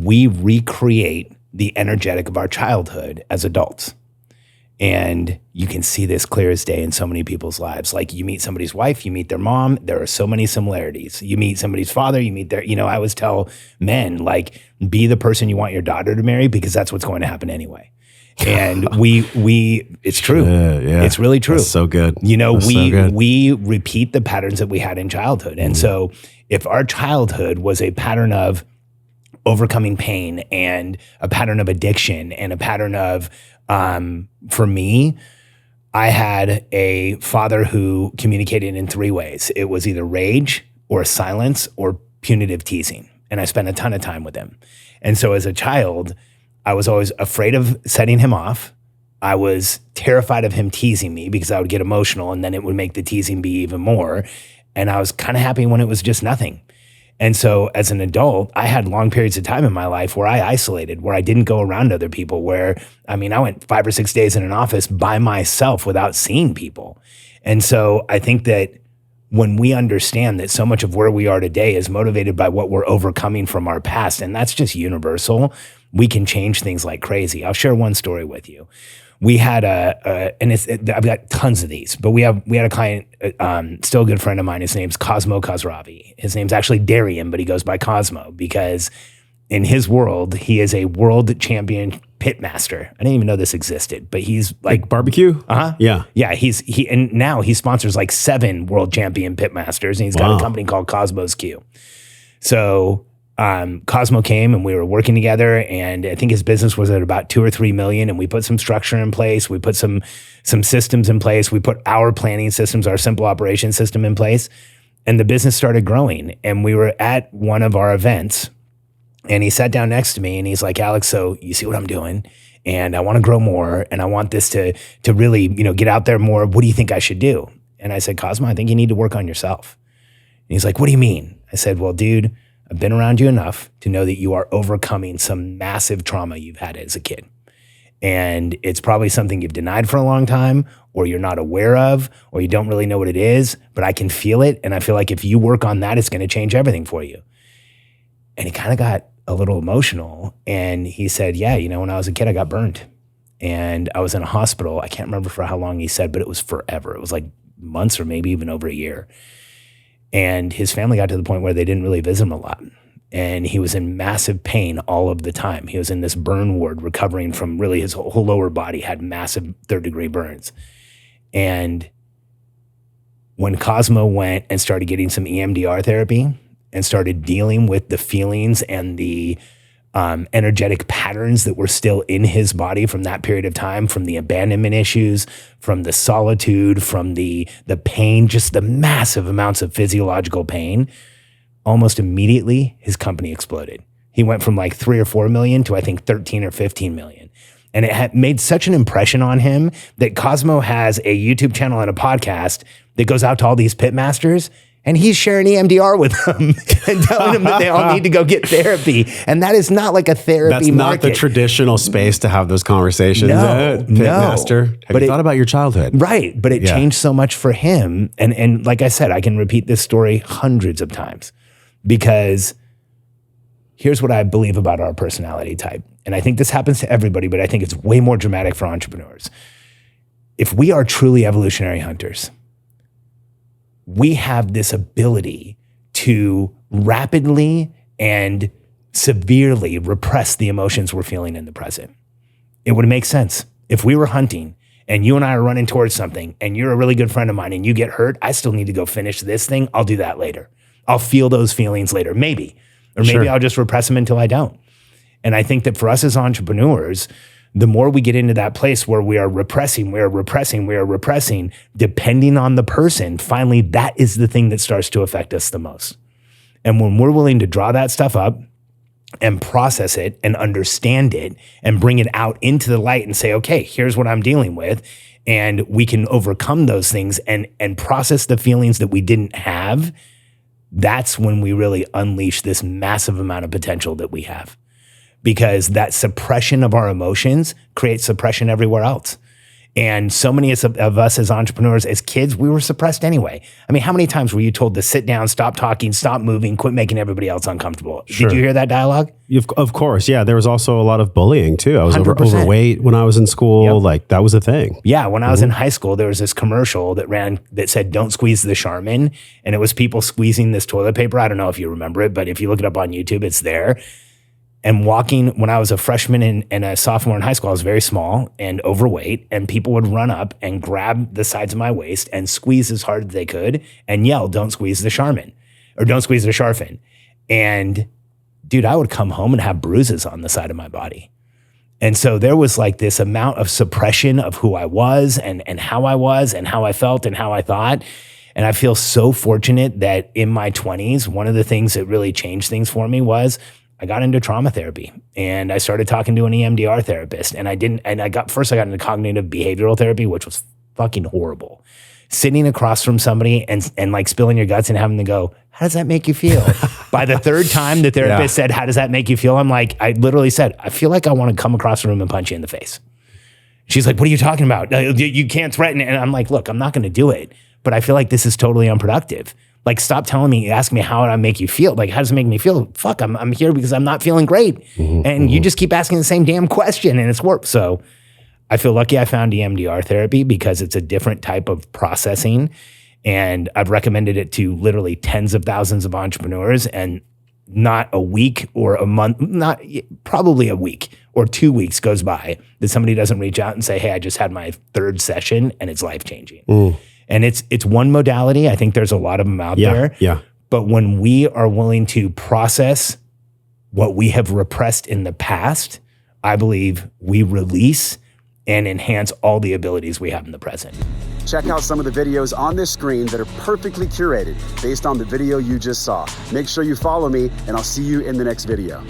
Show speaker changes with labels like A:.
A: we recreate the energetic of our childhood as adults. And you can see this clear as day in so many people's lives. Like you meet somebody's wife, you meet their mom, there are so many similarities. You meet somebody's father, you meet their, I always tell men, like, be the person you want your daughter to marry because that's what's going to happen anyway. And it's true.
B: Yeah.
A: It's really true.
B: That's so good.
A: We repeat the patterns that we had in childhood. And so if our childhood was a pattern of overcoming pain and a pattern of addiction and a pattern of, for me, I had a father who communicated in 3 ways. It was either rage or silence or punitive teasing. And I spent a ton of time with him. And so as a child, I was always afraid of setting him off. I was terrified of him teasing me because I would get emotional and then it would make the teasing be even more. And I was kind of happy when it was just nothing. And so as an adult, I had long periods of time in my life where I isolated, where I didn't go around other people, I went 5 or 6 days in an office by myself without seeing people. And so I think that when we understand that so much of where we are today is motivated by what we're overcoming from our past, and that's just universal, we can change things like crazy. I'll share one story with you. We had I've got tons of these, but we had a client, still a good friend of mine. His name's Cosmo Khosravi. His name's actually Darian, but he goes by Cosmo because in his world, he is a world champion pit master. I didn't even know this existed, but he's like
B: barbecue.
A: Yeah. And now he sponsors like 7 world champion pit masters, and he's got a company called Cosmos Q. So Cosmo came and we were working together, and I think his business was at about 2 or 3 million, and we put some structure in place. We put some systems in place. We put our planning systems, our simple operation system in place, and the business started growing. And we were at one of our events, and he sat down next to me and he's like, Alex, so you see what I'm doing? And I want to grow more, and I want this to really, get out there more. What do you think I should do? And I said, Cosmo, I think you need to work on yourself. And he's like, what do you mean? I said, well, dude, I've been around you enough to know that you are overcoming some massive trauma you've had as a kid. And it's probably something you've denied for a long time, or you're not aware of, or you don't really know what it is, but I can feel it. And I feel like if you work on that, it's going to change everything for you. And he kind of got a little emotional. And he said, yeah, when I was a kid, I got burned. And I was in a hospital. I can't remember for how long he said, but it was forever. It was like months or maybe even over a year. And his family got to the point where they didn't really visit him a lot. And he was in massive pain all of the time. He was in this burn ward recovering from really his whole lower body had massive 3rd-degree burns. And when Cosmo went and started getting some EMDR therapy and started dealing with the feelings and the energetic patterns that were still in his body from that period of time, from the abandonment issues, from the solitude, from the pain, just the massive amounts of physiological pain, almost immediately his company exploded. He went from like 3 or 4 million to I think 13 or 15 million. And it had made such an impression on him that Cosmo has a YouTube channel and a podcast that goes out to all these pit masters, and he's sharing EMDR with them and telling them that they all need to go get therapy. And that is not like a therapy
B: That's not the traditional space to have those conversations.
A: No.
B: Master. Have you thought about your childhood?
A: Right. But it changed so much for him. And like I said, I can repeat this story hundreds of times because here's what I believe about our personality type. And I think this happens to everybody, but I think it's way more dramatic for entrepreneurs. If we are truly evolutionary hunters, we have this ability to rapidly and severely repress the emotions we're feeling in the present. It would make sense. If we were hunting and you and I are running towards something and you're a really good friend of mine and you get hurt, I still need to go finish this thing. I'll do that later. I'll feel those feelings later, maybe. Or maybe I'll just repress them until I don't. And I think that for us as entrepreneurs, the more we get into that place where we are repressing, depending on the person, finally, that is the thing that starts to affect us the most. And when we're willing to draw that stuff up and process it and understand it and bring it out into the light and say, okay, here's what I'm dealing with, and we can overcome those things and process the feelings that we didn't have, that's when we really unleash this massive amount of potential that we have. Because that suppression of our emotions creates suppression everywhere else. And so many of us as entrepreneurs, as kids, we were suppressed anyway. I mean, how many times were you told to sit down, stop talking, stop moving, quit making everybody else uncomfortable? Sure. Did you hear that dialogue?
B: Of course. Yeah. There was also a lot of bullying too. I was overweight when I was in school. Yep. Like that was a thing.
A: Yeah. When I was in high school, there was this commercial that said, don't squeeze the Charmin. And it was people squeezing this toilet paper. I don't know if you remember it, but if you look it up on YouTube, it's there. And walking, when I was a freshman and a sophomore in high school, I was very small and overweight, and people would run up and grab the sides of my waist and squeeze as hard as they could and yell, don't squeeze the Charmin, or don't squeeze the Charfen. And dude, I would come home and have bruises on the side of my body. And so there was like this amount of suppression of who I was and how I was and how I felt and how I thought. And I feel so fortunate that in my 20s, one of the things that really changed things for me was I got into trauma therapy, and I started talking to an EMDR therapist, and I got into cognitive behavioral therapy, which was fucking horrible. Sitting across from somebody and like spilling your guts and having to go, how does that make you feel? By the third time the therapist said, how does that make you feel? I'm like, I literally said, I feel like I want to come across the room and punch you in the face. She's like, what are you talking about? You can't threaten it. And I'm like, look, I'm not going to do it, but I feel like this is totally unproductive. Like, stop telling me, ask me how I make you feel. Like, how does it make me feel? Fuck, I'm here because I'm not feeling great. And you just keep asking the same damn question and it's work. So I feel lucky I found EMDR therapy because it's a different type of processing. And I've recommended it to literally tens of thousands of entrepreneurs, and not a week or a month, probably a week or 2 weeks goes by that somebody doesn't reach out and say, hey, I just had my third session and it's life-changing. And it's one modality. I think there's a lot of them out there. Yeah. But when we are willing to process what we have repressed in the past, I believe we release and enhance all the abilities we have in the present.
C: Check out some of the videos on this screen that are perfectly curated based on the video you just saw. Make sure you follow me, and I'll see you in the next video.